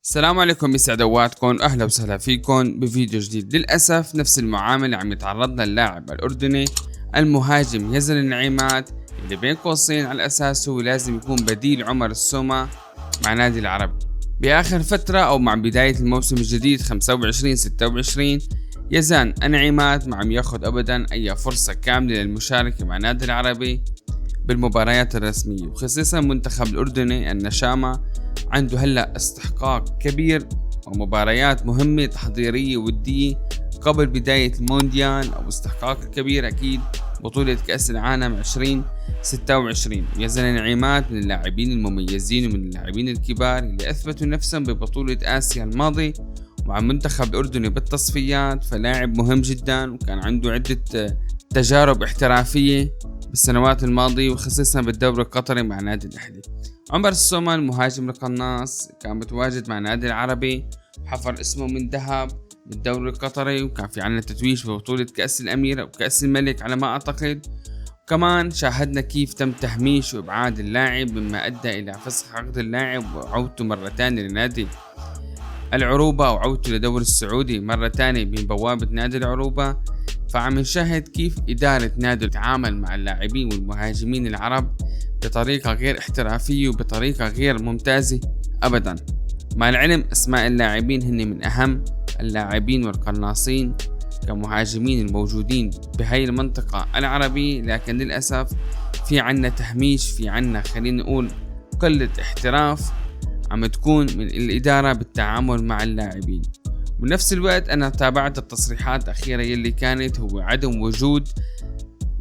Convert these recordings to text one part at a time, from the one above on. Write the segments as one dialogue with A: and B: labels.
A: السلام عليكم، يسعد اوقاتكم، اهلا وسهلا فيكم بفيديو جديد. للاسف نفس المعامله عم يتعرض لها اللاعب الاردني المهاجم يزن النعيمات، اللي بين قوسين على اساسه لازم يكون بديل عمر السومة مع نادي العربي. باخر فتره او مع بدايه الموسم الجديد 25-26 يزن النعيمات ما عم ياخذ ابدا اي فرصه كامله للمشاركه مع نادي العربي بالمباريات الرسميه، وخصيصا منتخب الاردني النشامه عنده هلا استحقاق كبير ومباريات مهمة تحضيرية ودية قبل بداية المونديال، أو استحقاق كبير أكيد بطولة كأس العالم 2026. يزن النعيمات من اللاعبين المميزين ومن اللاعبين الكبار اللي أثبتوا نفسهم ببطولة آسيا الماضي ومع منتخب الأردني بالتصفيات، فلاعب مهم جدا وكان عنده عدة تجارب احترافية بالسنوات الماضية وخصيصا بالدوري القطري مع نادي الأهلي. عمر السومة المهاجم القناص كان متواجد مع نادي العربي وحفر اسمه من ذهب بالدوري القطري، وكان في عنا تتويج ببطولة كأس الأمير أو كأس الملك على ما أعتقد. وكمان شاهدنا كيف تم تهميش وإبعاد اللاعب مما أدى إلى فسخ عقد اللاعب وعودته مرة ثانية لنادي العروبة وعودته للدوري السعودي مرة ثانية من بوابة نادي العروبة. فعم نشاهد كيف إدارة نادي تتعامل مع اللاعبين والمهاجمين العرب بطريقة غير احترافية وبطريقة غير ممتازة أبدا، مع العلم أسماء اللاعبين هن من أهم اللاعبين والقناصين كمهاجمين الموجودين بهاي المنطقة العربية، لكن للأسف في عنا تهميش، في عنا خلينا نقول قلة احتراف عم تكون من الإدارة بالتعامل مع اللاعبين. بنفس الوقت أنا تابعت التصريحات الأخيرة يلي كانت هو عدم وجود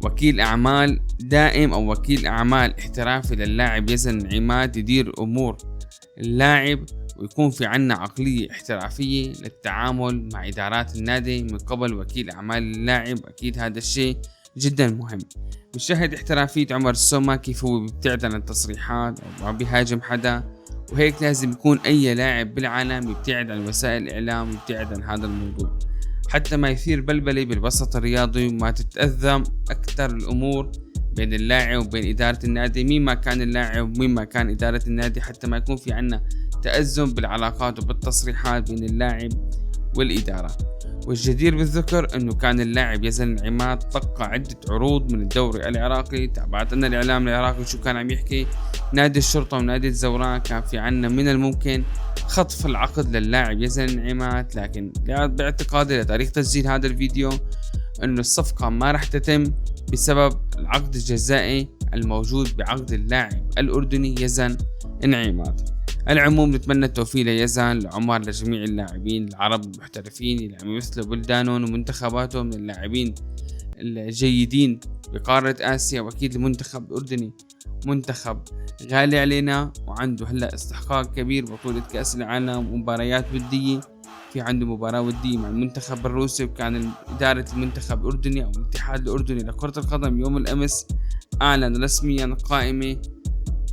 A: وكيل أعمال دائم أو وكيل أعمال احترافي للاعب يزن النعيمات يدير أمور اللاعب، ويكون في عنا عقلية احترافية للتعامل مع إدارات النادي من قبل وكيل أعمال اللاعب. أكيد هذا الشيء جدا مهم. بنشاهد احترافية عمر السومة كيف هو بيبتعد عن التصريحات أو ما بيهاجم حدا، وهيك لازم يكون أي لاعب بالعالم يبتعد عن وسائل الإعلام ويبتعد عن هذا الموضوع حتى ما يثير بلبلة بالوسط الرياضي وما تتأذم أكثر الأمور بين اللاعب وبين إدارة النادي، مين ما كان اللاعب ومين ما كان إدارة النادي، حتى ما يكون في عنا تأزم بالعلاقات وبالتصريحات بين اللاعب والإدارة. والجدير بالذكر أنه كان اللاعب يزن النعيمات طق عدة عروض من الدوري العراقي. تابعت أن الإعلام العراقي شو كان عم يحكي، نادي الشرطة ونادي الزوران كان في عنا من الممكن خطف العقد للاعب يزن النعيمات، لكن باعتقادي لتاريخ تسجيل هذا الفيديو أنه الصفقة ما رح تتم بسبب العقد الجزائي الموجود بعقد اللاعب الأردني يزن النعيمات. العموم نتمنى التوفيق ليزن، لعمر، لجميع اللاعبين العرب المحترفين اللي عم يمثلوا بلدانهم ومنتخباتهم من اللاعبين الجيدين بقارة آسيا. وأكيد المنتخب الأردني منتخب غالي علينا وعنده هلا استحقاق كبير بطولة كأس العالم ومباريات ودية. في عنده مباراة ودية مع المنتخب الروسي، وكان إدارة المنتخب الأردني أو الاتحاد الأردني لكرة القدم يوم الأمس أعلن رسميا قائمة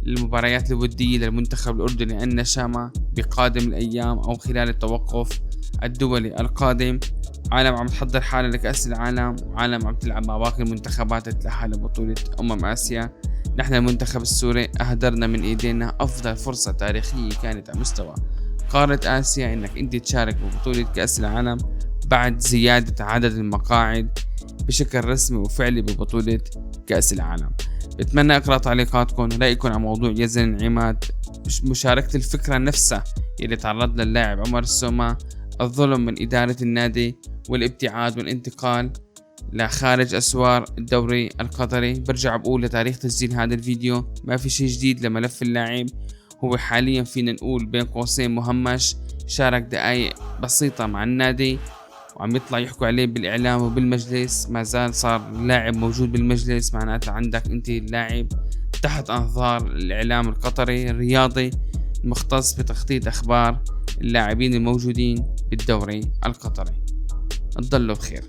A: المباريات الودية للمنتخب الأردني النشامة بقادم الأيام أو خلال التوقف الدولي القادم. عالم عم تحضر حالة لكأس العالم، وعالم عم تلعب مع باقي المنتخبات تتأهل لبطولة آسيا. نحن المنتخب السوري أهدرنا من إيدينا أفضل فرصة تاريخية كانت على مستوى قارة آسيا إنك أنت تشارك ببطولة كأس العالم بعد زيادة عدد المقاعد بشكل رسمي وفعلي ببطولة كأس العالم. بتمنى اقرأ تعليقاتكم ورأيكم على موضوع يزن النعيمات، مشاركة الفكرة نفسها اللي تعرض للاعب عمر السومة، الظلم من إدارة النادي والابتعاد والانتقال لخارج أسوار الدوري القطري. برجع بقول لتاريخ تسجيل هذا الفيديو ما في شيء جديد لملف اللاعب، هو حاليا فينا نقول بين قوسين مهمش، شارك دقائق بسيطة مع النادي وعم يطلع يحكوا عليه بالإعلام وبالمجلس، ما زال صار اللاعب موجود بالمجلس، معناته عندك انت اللاعب تحت أنظار الإعلام القطري الرياضي المختص بتغطية أخبار اللاعبين الموجودين بالدوري القطري. تضلوا بخير.